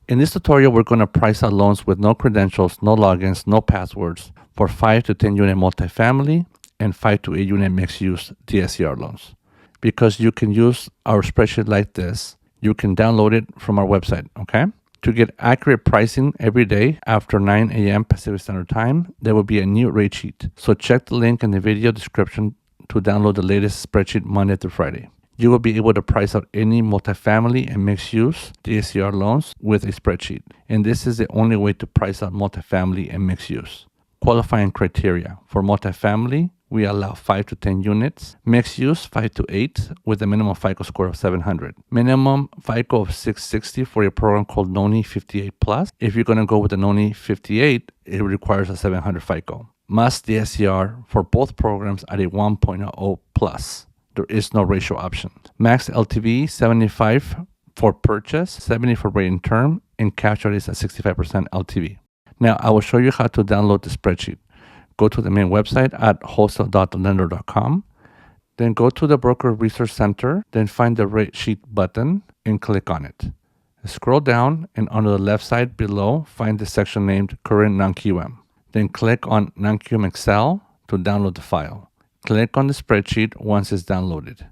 In this tutorial, we're going to price out loans with no credentials, no logins, no passwords for 5 to 10 unit multifamily and 5 to 8 unit mixed use DSCR loans. Because you can use our spreadsheet like this, you can download it from our website, okay? To get accurate pricing every day after 9 a.m. Pacific Standard Time, there will be a new rate sheet. So check the link in the video description to download the latest spreadsheet Monday through Friday. You will be able to price out any multifamily and mixed-use DSCR loans with a spreadsheet. And this is the only way to price out multifamily and mixed-use. Qualifying criteria. For multifamily, we allow 5 to 10 units. Mixed-use, 5 to 8 with a minimum FICO score of 700. Minimum FICO of 660 for a program called NONI58+. If you're going to go with the NONI58, it requires a 700 FICO. Must DSCR for both programs at a 1.0 plus. There is no ratio option. Max LTV 75 for purchase, 70 for rate and term, and cash out is at 65% LTV. Now I will show you how to download the spreadsheet. Go to the main website at wholesale.thelender.com. Then go to the Broker Research Center, then find the rate sheet button and click on it. Scroll down and on the left side below, find the section named Current Non-QM. Then click on Non-QM Excel to download the file. Click on the spreadsheet once it's downloaded.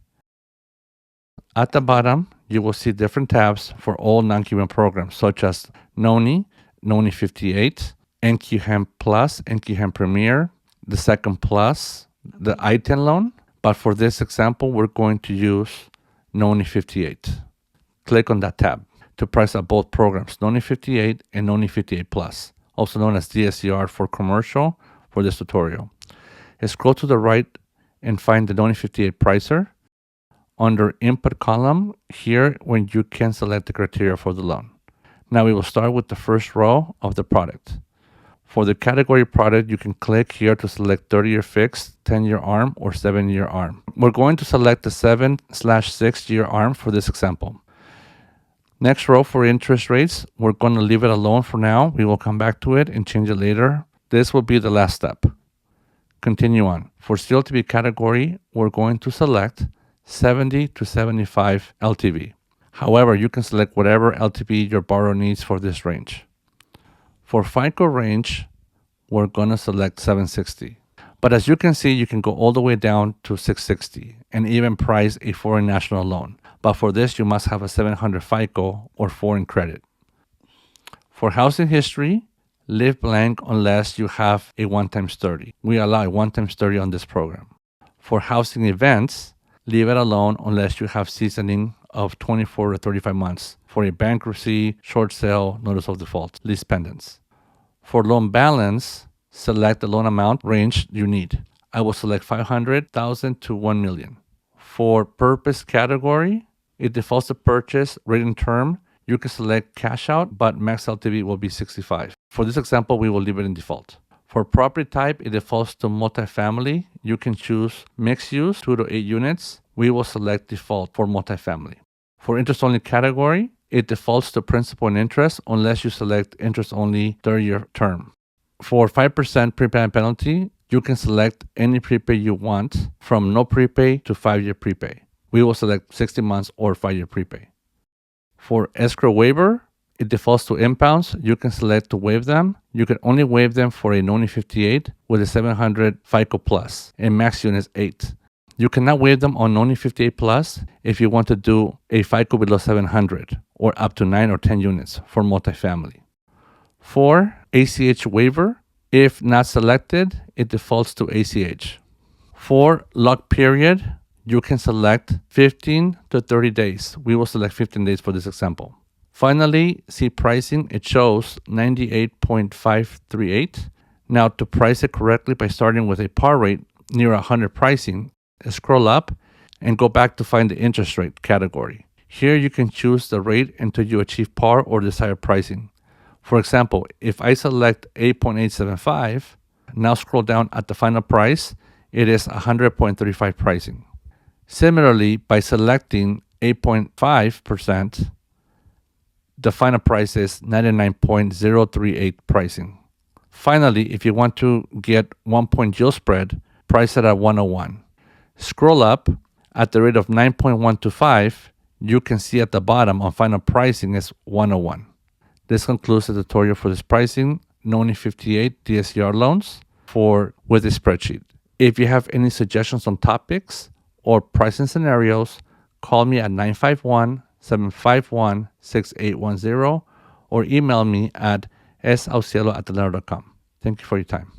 At the bottom, you will see different tabs for all non-QM programs, such as NONI, NONI58, NQHEM Plus, NQHEM Premier, the Second Plus, the I-10 loan. But for this example, we're going to use NONI58. Click on that tab to price out both programs, NONI58 and NONI58 Plus, also known as DSCR for commercial for this tutorial. Scroll to the right and find the NONI58 pricer. Under input column, here when you can select the criteria for the loan. Now we will start with the first row of the product. For the category product, you can click here to select 30-year fixed, 10-year ARM, or 7-year ARM. We're going to select the 7/6-year ARM for this example. Next row for interest rates, we're going to leave it alone for now. We will come back to it and change it later. This will be the last step. Continue on. For CLTV category, we're going to select 70 to 75 LTV. However, you can select whatever LTV your borrower needs for this range. For FICO range, we're going to select 760. But as you can see, you can go all the way down to 660 and even price a foreign national loan. But for this, you must have a 700 FICO or foreign credit. For housing history, leave blank unless you have a 1x30. We allow a 1x30 on this program. For housing events, leave it alone unless you have seasoning of 24 to 35 months for a bankruptcy, short sale, notice of default, lease pendants. For loan balance, select the loan amount range you need. I will select 500,000 to 1 million. For purpose category, it defaults to purchase, rate and term. You can select cash out, but max LTV will be 65. For this example, we will leave it in default. For property type, it defaults to multifamily. You can choose mixed use, 2 to 8 units. We will select default for multifamily. For interest only category, it defaults to principal and interest unless you select interest only 30-year term. For 5% prepayment penalty, you can select any prepay you want from no prepay to 5-year prepay. We will select 60 months or 5-year prepay. For escrow waiver, it defaults to impounds. You can select to waive them. You can only waive them for a NONI58 with a 700 FICO plus and max unit is 8. You cannot waive them on NONI58 plus if you want to do a FICO below 700 or up to 9 or 10 units for multifamily. For ACH waiver, if not selected, it defaults to ACH. For lock period, you can select 15 to 30 days. We will select 15 days for this example. Finally, see pricing. It shows 98.538. Now to price it correctly by starting with a par rate near 100 pricing, scroll up and go back to find the interest rate category. Here you can choose the rate until you achieve par or desired pricing. For example, if I select 8.875, now scroll down at the final price, it is 100.35 pricing. Similarly, by selecting 8.5%, the final price is 99.038 pricing. Finally, if you want to get 1 point yield spread, price it at 101. Scroll up at the rate of 9.125, you can see at the bottom on final pricing is 101. This concludes the tutorial for this pricing NONI58 DSCR loans with the spreadsheet. If you have any suggestions on topics or pricing scenarios, call me at 951-751-6810 or email me at sauciello@leonard.com. Thank you for your time.